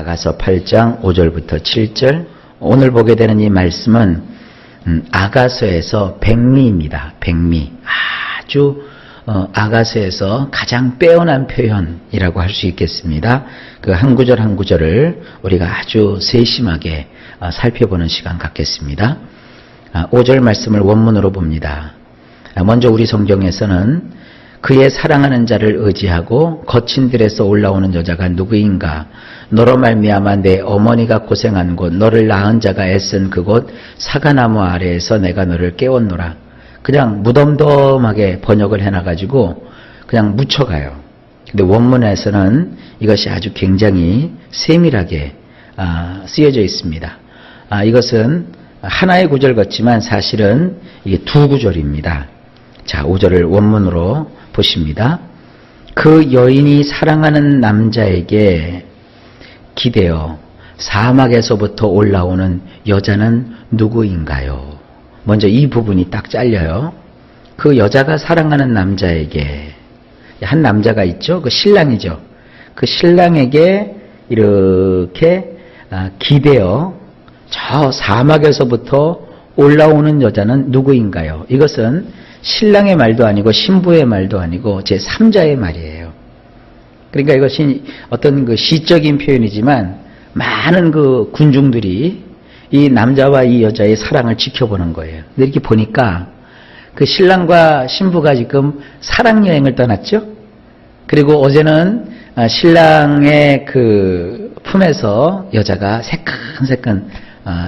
아가서 8장 5절부터 7절. 오늘 보게 되는 이 말씀은 아가서에서 백미입니다. 백미. 아주 아가서에서 가장 빼어난 표현이라고 할 수 있겠습니다. 그 한 구절 한 구절을 우리가 아주 세심하게 살펴보는 시간 갖겠습니다. 5절 말씀을 원문으로 봅니다. 먼저 우리 성경에서는 그의 사랑하는 자를 의지하고 거친 들에서 올라오는 여자가 누구인가? 너로 말미암아 내 어머니가 고생한 곳, 너를 낳은 자가 애쓴 그곳 사과나무 아래에서 내가 너를 깨웠노라. 그냥 무덤덤하게 번역을 해놔가지고 그냥 묻혀가요. 근데 원문에서는 이것이 아주 굉장히 세밀하게 쓰여져 있습니다. 이것은 하나의 구절 같지만 사실은 이게 두 구절입니다. 자, 5절을 원문으로 보십니다. 그 여인이 사랑하는 남자에게 기대어 사막에서부터 올라오는 여자는 누구인가요? 먼저 이 부분이 딱 잘려요. 그 여자가 사랑하는 남자에게, 한 남자가 있죠? 그 신랑이죠. 그 신랑에게 이렇게 기대어 저 사막에서부터 올라오는 여자는 누구인가요? 이것은 신랑의 말도 아니고 신부의 말도 아니고 제3자의 말이에요. 그러니까 이것이 어떤 그 시적인 표현이지만 많은 그 군중들이 이 남자와 이 여자의 사랑을 지켜보는 거예요. 근데 이렇게 보니까 그 신랑과 신부가 지금 사랑여행을 떠났죠? 그리고 어제는 신랑의 그 품에서 여자가 새끈새끈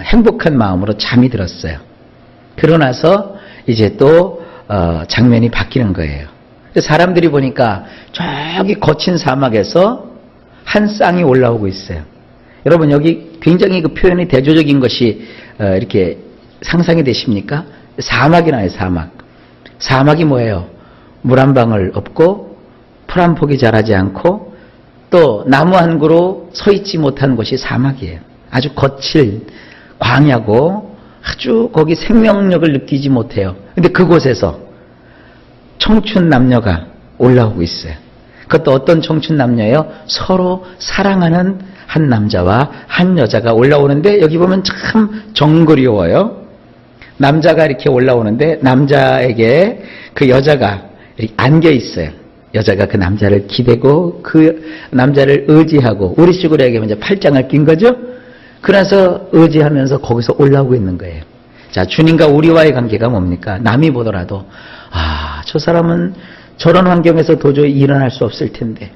행복한 마음으로 잠이 들었어요. 그러고 나서 이제 또 장면이 바뀌는 거예요. 사람들이 보니까 저기 거친 사막에서 한 쌍이 올라오고 있어요. 여러분 여기 굉장히 그 표현이 대조적인 것이 이렇게 상상이 되십니까? 사막이 나요. 사막. 사막이 뭐예요? 물 한 방울 없고 풀 한 폭이 자라지 않고 또 나무 한 그루 서 있지 못한 곳이 사막이에요. 아주 거칠 광야고 아주 거기 생명력을 느끼지 못해요. 근데 그곳에서 청춘 남녀가 올라오고 있어요. 그것도 어떤 청춘 남녀예요? 서로 사랑하는 한 남자와 한 여자가 올라오는데 여기 보면 참 정그리워요. 남자가 이렇게 올라오는데 남자에게 그 여자가 이렇게 안겨 있어요. 여자가 그 남자를 기대고 그 남자를 의지하고 우리식으로 얘기하면 이제 팔짱을 낀 거죠. 그래서 의지하면서 거기서 올라오고 있는 거예요. 자, 주님과 우리와의 관계가 뭡니까? 남이 보더라도 저 사람은 저런 환경에서 도저히 일어날 수 없을 텐데,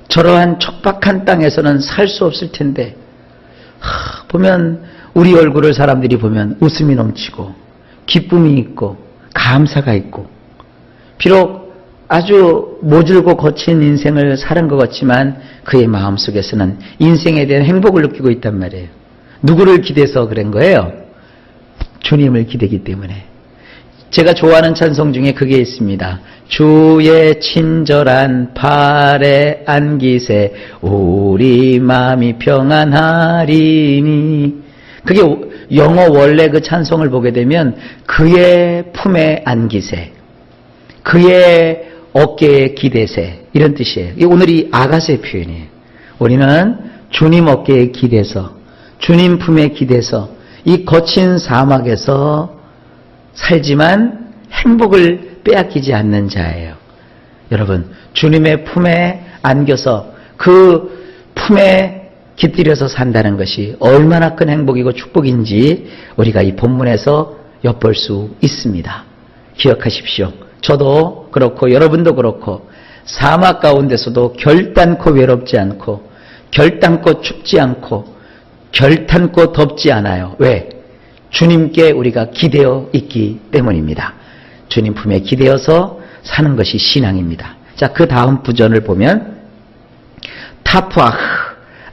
저러한 척박한 땅에서는 살 수 없을 텐데, 보면 우리 얼굴을 사람들이 보면 웃음이 넘치고 기쁨이 있고 감사가 있고, 비록 아주 모질고 거친 인생을 사는 것 같지만 그의 마음속에서는 인생에 대한 행복을 느끼고 있단 말이에요. 누구를 기대서 그런 거예요? 주님을 기대기 때문에. 제가 좋아하는 찬송 중에 그게 있습니다. 주의 친절한 팔에 안기세 우리 마음이 평안하리니. 그게 영어 원래 그 찬송을 보게 되면 그의 품에 안기세, 그의 어깨에 기대세, 이런 뜻이에요. 이게 오늘 이 아가서의 표현이에요. 우리는 주님 어깨에 기대서, 주님 품에 기대서 이 거친 사막에서 살지만 행복을 빼앗기지 않는 자예요. 여러분, 주님의 품에 안겨서 그 품에 깃들여서 산다는 것이 얼마나 큰 행복이고 축복인지 우리가 이 본문에서 엿볼 수 있습니다. 기억하십시오. 저도 그렇고 여러분도 그렇고 사막 가운데서도 결단코 외롭지 않고 결단코 춥지 않고 결단코 덥지 않아요. 왜? 주님께 우리가 기대어 있기 때문입니다. 주님 품에 기대어서 사는 것이 신앙입니다. 자, 그 다음 부전을 보면 타푸아흐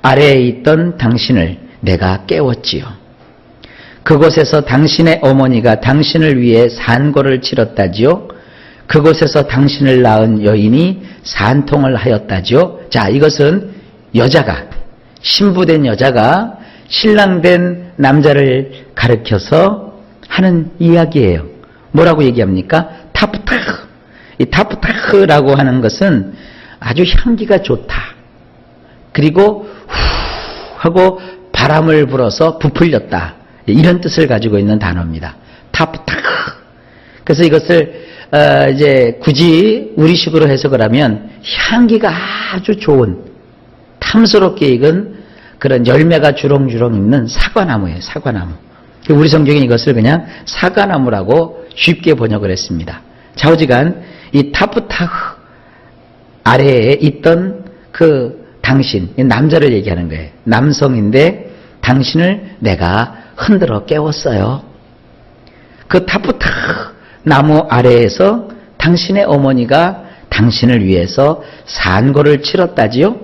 아래에 있던 당신을 내가 깨웠지요. 그곳에서 당신의 어머니가 당신을 위해 산고를 치렀다지요. 그곳에서 당신을 낳은 여인이 산통을 하였다지요. 자, 이것은 여자가, 신부된 여자가 신랑된 남자를 가르쳐서 하는 이야기예요. 뭐라고 얘기합니까? 타프타흐. 이 타프타흐라고 하는 것은 아주 향기가 좋다. 그리고 하고 바람을 불어서 부풀렸다. 이런 뜻을 가지고 있는 단어입니다. 타프타크. 그래서 이것을 이제 굳이 우리식으로 해석을 하면 향기가 아주 좋은 탐스럽게 익은 그런 열매가 주렁주렁 있는 사과나무예요. 사과나무. 우리 성경에 이것을 그냥 사과나무라고 쉽게 번역을 했습니다. 좌우지간 이 타프타흐 아래에 있던 그 당신, 남자를 얘기하는 거예요. 남성인데 당신을 내가 흔들어 깨웠어요. 그 타프타흐 나무 아래에서 당신의 어머니가 당신을 위해서 산고를 치렀다지요.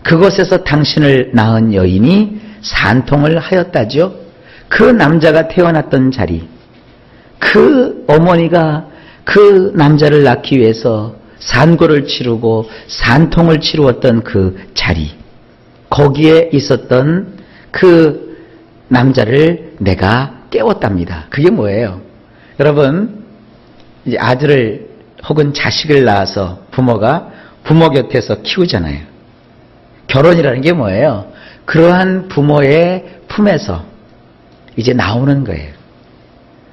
그곳에서 당신을 낳은 여인이 산통을 하였다지요. 그 남자가 태어났던 자리, 그 어머니가 그 남자를 낳기 위해서 산고를 치르고 산통을 치루었던 그 자리, 거기에 있었던 그 남자를 내가 깨웠답니다. 그게 뭐예요? 여러분, 이제 아들을 혹은 자식을 낳아서 부모가 부모 곁에서 키우잖아요. 결혼이라는 게 뭐예요? 그러한 부모의 품에서 이제 나오는 거예요.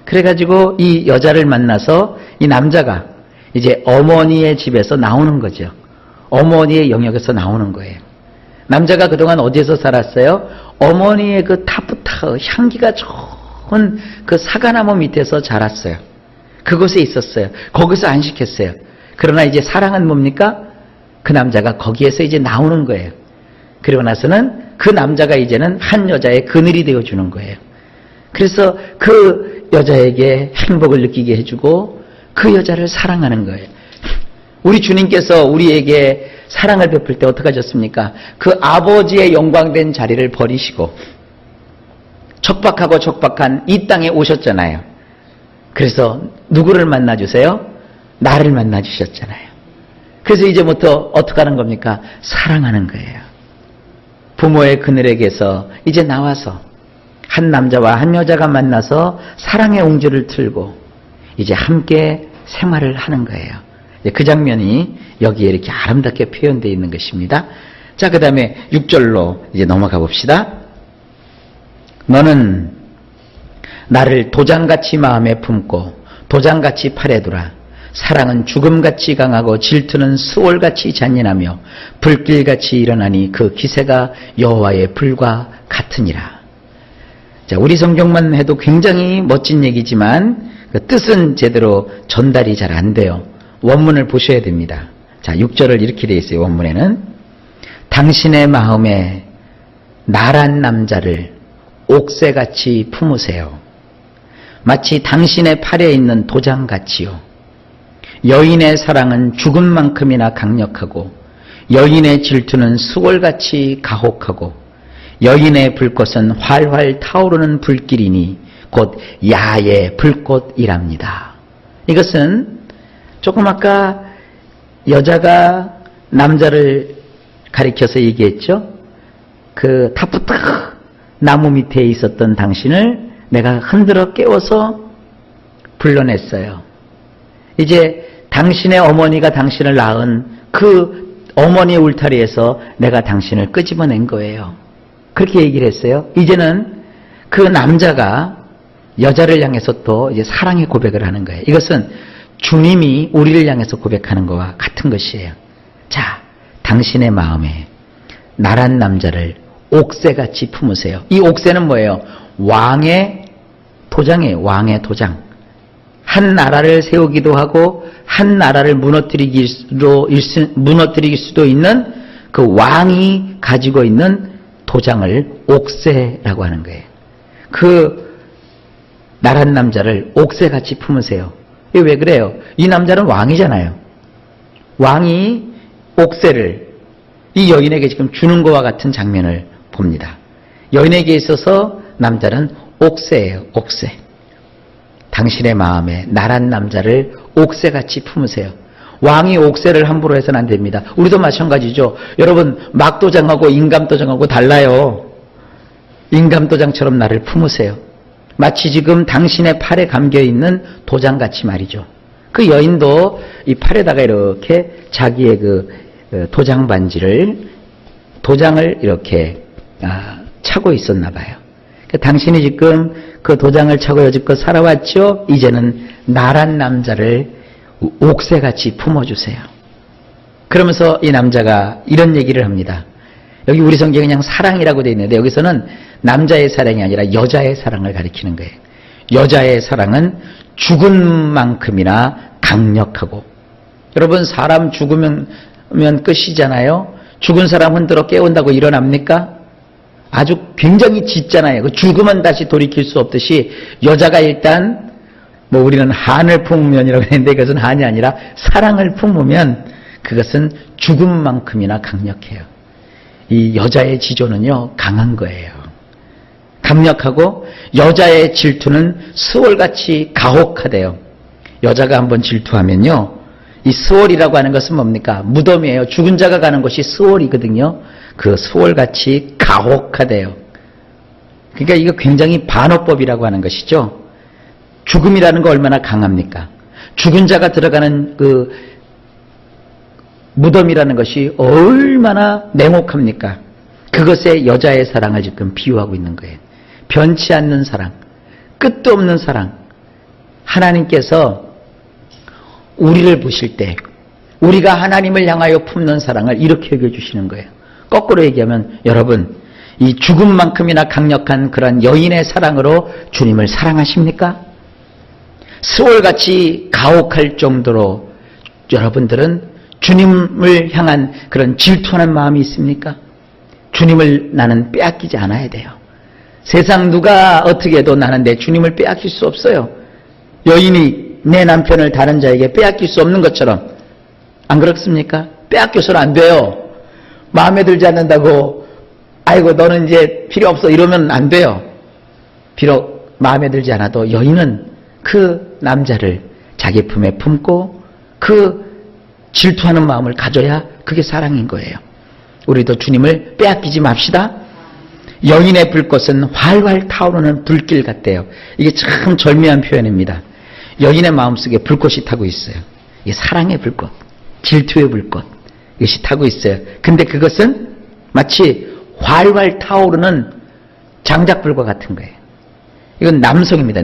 그래가지고 이 여자를 만나서 이 남자가 이제 어머니의 집에서 나오는 거죠. 어머니의 영역에서 나오는 거예요. 남자가 그동안 어디에서 살았어요? 어머니의 그 타프타 향기가 좋은 그 사과나무 밑에서 자랐어요. 그곳에 있었어요. 거기서 안식했어요. 그러나 이제 사랑은 뭡니까? 그 남자가 거기에서 이제 나오는 거예요. 그리고 나서는 그 남자가 이제는 한 여자의 그늘이 되어주는 거예요. 그래서 그 여자에게 행복을 느끼게 해주고 그 여자를 사랑하는 거예요. 우리 주님께서 우리에게 사랑을 베풀 때 어떻게 하셨습니까? 그 아버지의 영광된 자리를 버리시고 척박하고 척박한 이 땅에 오셨잖아요. 그래서 누구를 만나주세요? 나를 만나주셨잖아요. 그래서 이제부터 어떻게 하는 겁니까? 사랑하는 거예요. 부모의 그늘에게서 이제 나와서 한 남자와 한 여자가 만나서 사랑의 옹주를 틀고 이제 함께 생활을 하는 거예요. 그 장면이 여기에 이렇게 아름답게 표현되어 있는 것입니다. 자, 그 다음에 6절로 이제 넘어가 봅시다. 너는 나를 도장같이 마음에 품고 도장같이 팔에 두라. 사랑은 죽음같이 강하고 질투는 수월같이 잔인하며 불길같이 일어나니 그 기세가 여호와의 불과 같으니라. 자, 우리 성경만 해도 굉장히 멋진 얘기지만 그 뜻은 제대로 전달이 잘 안 돼요. 원문을 보셔야 됩니다. 자, 6절을 이렇게 되어 있어요. 원문에는 당신의 마음에 나란 남자를 옥새같이 품으세요. 마치 당신의 팔에 있는 도장같이요. 여인의 사랑은 죽음만큼이나 강력하고 여인의 질투는 수월같이 가혹하고 여인의 불꽃은 활활 타오르는 불길이니 곧 야의 불꽃이랍니다. 이것은 조금 아까 여자가 남자를 가리켜서 얘기했죠. 그 타프타 나무 밑에 있었던 당신을 내가 흔들어 깨워서 불러냈어요. 이제 당신의 어머니가 당신을 낳은 그 어머니의 울타리에서 내가 당신을 끄집어낸 거예요. 그렇게 얘기를 했어요. 이제는 그 남자가 여자를 향해서 또 이제 사랑의 고백을 하는 거예요. 이것은 주님이 우리를 향해서 고백하는 것과 같은 것이에요. 자, 당신의 마음에 나란 남자를 옥새같이 품으세요. 이 옥새는 뭐예요? 왕의 도장이에요. 왕의 도장. 한 나라를 세우기도 하고 한 나라를 무너뜨릴 수도 있는 그 왕이 가지고 있는 도장을 옥새라고 하는 거예요. 그 나란 남자를 옥새같이 품으세요. 이게 왜 그래요? 이 남자는 왕이잖아요. 왕이 옥새를 이 여인에게 지금 주는 것과 같은 장면을 봅니다. 여인에게 있어서 남자는 옥새예요. 옥새. 당신의 마음에 나란 남자를 옥새같이 품으세요. 왕이 옥새를 함부로 해서는 안 됩니다. 우리도 마찬가지죠. 여러분, 막도장하고 인감도장하고 달라요. 인감도장처럼 나를 품으세요. 마치 지금 당신의 팔에 감겨있는 도장같이 말이죠. 그 여인도 이 팔에다가 이렇게 자기의 그 도장 반지를, 도장을 이렇게 차고 있었나 봐요. 당신이 지금 그 도장을 차고 여지껏 살아왔죠? 이제는 나란 남자를 옥새같이 품어주세요. 그러면서 이 남자가 이런 얘기를 합니다. 여기 우리 성경에 그냥 사랑이라고 되어 있는데 여기서는 남자의 사랑이 아니라 여자의 사랑을 가리키는 거예요. 여자의 사랑은 죽은 만큼이나 강력하고, 여러분 사람 죽으면 끝이잖아요. 죽은 사람 흔들어 깨운다고 일어납니까? 아주 굉장히 짙잖아요. 그 죽으면 다시 돌이킬 수 없듯이 여자가 일단 우리는 한을 품으면이라고 했는데 그것은 한이 아니라 사랑을 품으면 그것은 죽은 만큼이나 강력해요. 이 여자의 지조는요 강한 거예요. 강력하고 여자의 질투는 스월같이 가혹하대요. 여자가 한번 질투하면요, 이 스월이라고 하는 것은 뭡니까? 무덤이에요. 죽은 자가 가는 곳이 스월이거든요. 그 스월같이 가혹하대요. 그러니까 이거 굉장히 반어법이라고 하는 것이죠. 죽음이라는 거 얼마나 강합니까? 죽은 자가 들어가는 그 무덤이라는 것이 얼마나 냉혹합니까? 그것에 여자의 사랑을 지금 비유하고 있는 거예요. 변치 않는 사랑, 끝도 없는 사랑. 하나님께서 우리를 보실 때 우리가 하나님을 향하여 품는 사랑을 이렇게 여겨주시는 거예요. 거꾸로 얘기하면 여러분, 이 죽음만큼이나 강력한 그런 여인의 사랑으로 주님을 사랑하십니까? 스월같이 가혹할 정도로 여러분들은 주님을 향한 그런 질투하는 마음이 있습니까? 주님을 나는 빼앗기지 않아야 돼요. 세상 누가 어떻게 해도 나는 내 주님을 빼앗길 수 없어요. 여인이 내 남편을 다른 자에게 빼앗길 수 없는 것처럼, 안 그렇습니까? 빼앗겨서는 안 돼요. 마음에 들지 않는다고 아이고 너는 이제 필요 없어 이러면 안 돼요. 비록 마음에 들지 않아도 여인은 그 남자를 자기 품에 품고 그 질투하는 마음을 가져야 그게 사랑인 거예요. 우리도 주님을 빼앗기지 맙시다. 여인의 불꽃은 활활 타오르는 불길 같대요. 이게 참 절묘한 표현입니다. 여인의 마음속에 불꽃이 타고 있어요. 이게 사랑의 불꽃, 질투의 불꽃, 이것이 타고 있어요. 근데 그것은 마치 활활 타오르는 장작불과 같은 거예요. 이건 남성입니다.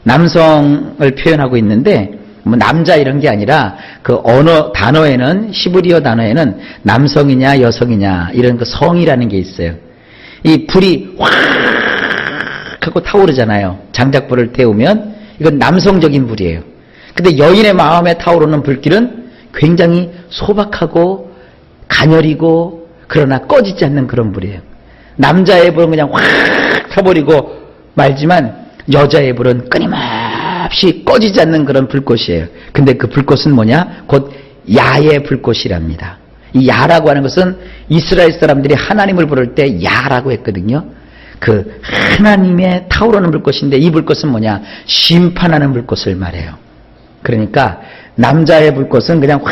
남성을 표현하고 있는데 남자 이런 게 아니라 그 언어 단어에는, 히브리어 단어에는 남성이냐 여성이냐 이런 그 성이라는 게 있어요. 이 불이 확 하고 타오르잖아요. 장작불을 태우면 이건 남성적인 불이에요. 근데 여인의 마음에 타오르는 불길은 굉장히 소박하고 가녀리고 그러나 꺼지지 않는 그런 불이에요. 남자의 불은 그냥 확 타버리고 말지만 여자의 불은 끊임없이 꺼지지 않는 그런 불꽃이에요. 근데 그 불꽃은 뭐냐? 곧 야의 불꽃이랍니다. 이 야라고 하는 것은 이스라엘 사람들이 하나님을 부를 때 야라고 했거든요. 그 하나님의 타오르는 불꽃인데 이 불꽃은 뭐냐? 심판하는 불꽃을 말해요. 그러니까 남자의 불꽃은 그냥 확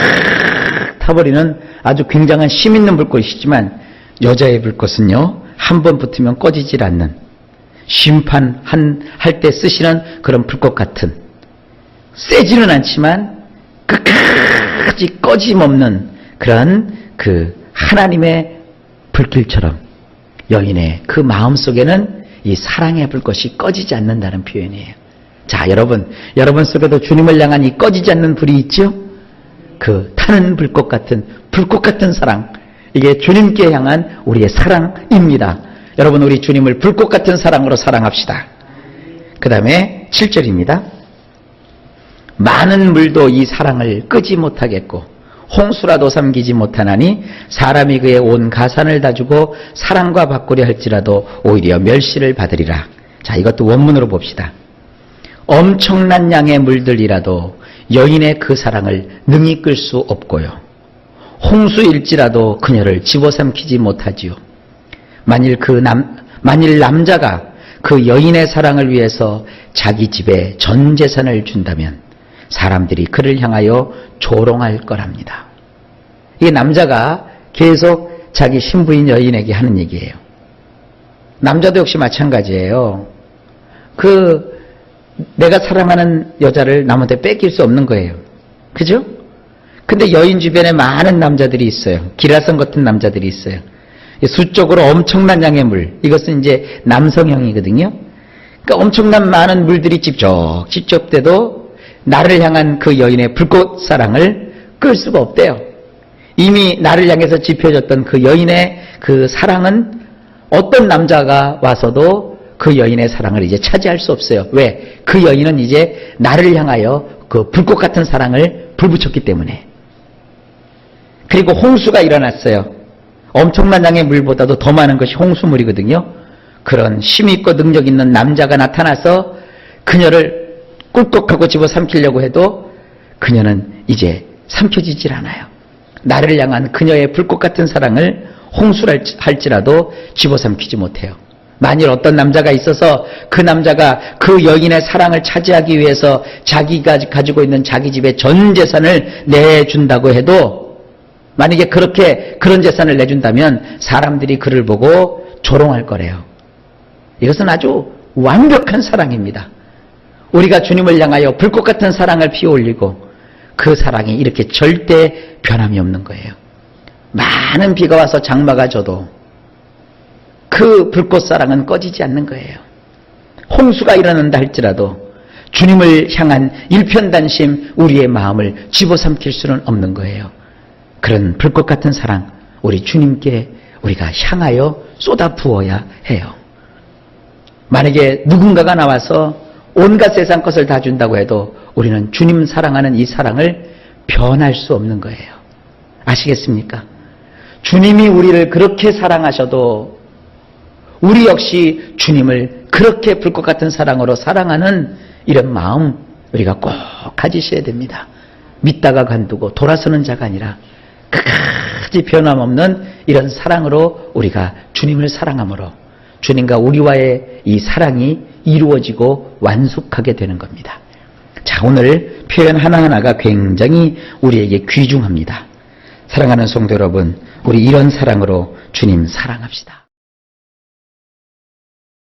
타버리는 아주 굉장한 힘 있는 불꽃이지만 여자의 불꽃은요, 한 번 붙으면 꺼지질 않는, 심판할 때 쓰시는 그런 불꽃 같은, 세지는 않지만 끝까지 꺼짐없는 그런 그 하나님의 불길처럼 여인의 그 마음속에는 이 사랑의 불꽃이 꺼지지 않는다는 표현이에요. 자, 여러분 속에도 주님을 향한 이 꺼지지 않는 불이 있죠? 그 타는 불꽃 같은 사랑, 이게 주님께 향한 우리의 사랑입니다. 여러분, 우리 주님을 불꽃 같은 사랑으로 사랑합시다. 그 다음에 7절입니다. 많은 물도 이 사랑을 끄지 못하겠고 홍수라도 삼키지 못하나니 사람이 그의 온 가산을 다 주고 사랑과 바꾸려 할지라도 오히려 멸시를 받으리라. 자, 이것도 원문으로 봅시다. 엄청난 양의 물들이라도 여인의 그 사랑을 능히 끌 수 없고요. 홍수일지라도 그녀를 집어삼키지 못하지요. 만일 남자가 그 여인의 사랑을 위해서 자기 집에 전 재산을 준다면 사람들이 그를 향하여 조롱할 거랍니다. 이 남자가 계속 자기 신부인 여인에게 하는 얘기예요. 남자도 역시 마찬가지예요. 내가 사랑하는 여자를 남한테 뺏길 수 없는 거예요. 그죠? 근데 여인 주변에 많은 남자들이 있어요. 기라성 같은 남자들이 있어요. 수적으로 엄청난 양의 물, 이것은 이제 남성형이거든요. 그러니까 엄청난 많은 물들이 집적돼도 나를 향한 그 여인의 불꽃 사랑을 끌 수가 없대요. 이미 나를 향해서 지펴졌던 그 여인의 그 사랑은 어떤 남자가 와서도 그 여인의 사랑을 이제 차지할 수 없어요. 왜? 그 여인은 이제 나를 향하여 그 불꽃 같은 사랑을 불붙였기 때문에. 그리고 홍수가 일어났어요. 엄청난 양의 물보다도 더 많은 것이 홍수물이거든요. 그런 힘있고 능력 있는 남자가 나타나서 그녀를 꿀꺽하고 집어삼키려고 해도 그녀는 이제 삼켜지질 않아요. 나를 향한 그녀의 불꽃 같은 사랑을 홍수할지라도 집어삼키지 못해요. 만일 어떤 남자가 있어서 그 남자가 그 여인의 사랑을 차지하기 위해서 자기가 가지고 있는 자기 집의 전 재산을 내준다고 해도, 만약에 그런 재산을 내준다면 사람들이 그를 보고 조롱할 거래요. 이것은 아주 완벽한 사랑입니다. 우리가 주님을 향하여 불꽃 같은 사랑을 피워올리고 그 사랑이 이렇게 절대 변함이 없는 거예요. 많은 비가 와서 장마가 져도 그 불꽃 사랑은 꺼지지 않는 거예요. 홍수가 일어난다 할지라도 주님을 향한 일편단심 우리의 마음을 집어삼킬 수는 없는 거예요. 그런 불꽃 같은 사랑, 우리 주님께 우리가 향하여 쏟아 부어야 해요. 만약에 누군가가 나와서 온갖 세상 것을 다 준다고 해도 우리는 주님 사랑하는 이 사랑을 변할 수 없는 거예요. 아시겠습니까? 주님이 우리를 그렇게 사랑하셔도 우리 역시 주님을 그렇게 불꽃 같은 사랑으로 사랑하는 이런 마음 우리가 꼭 가지셔야 됩니다. 믿다가 관두고 돌아서는 자가 아니라 끝까지 변함없는 이런 사랑으로 우리가 주님을 사랑함으로 주님과 우리와의 이 사랑이 이루어지고 완숙하게 되는 겁니다. 자, 오늘 표현 하나하나가 굉장히 우리에게 귀중합니다. 사랑하는 성도 여러분, 우리 이런 사랑으로 주님 사랑합시다.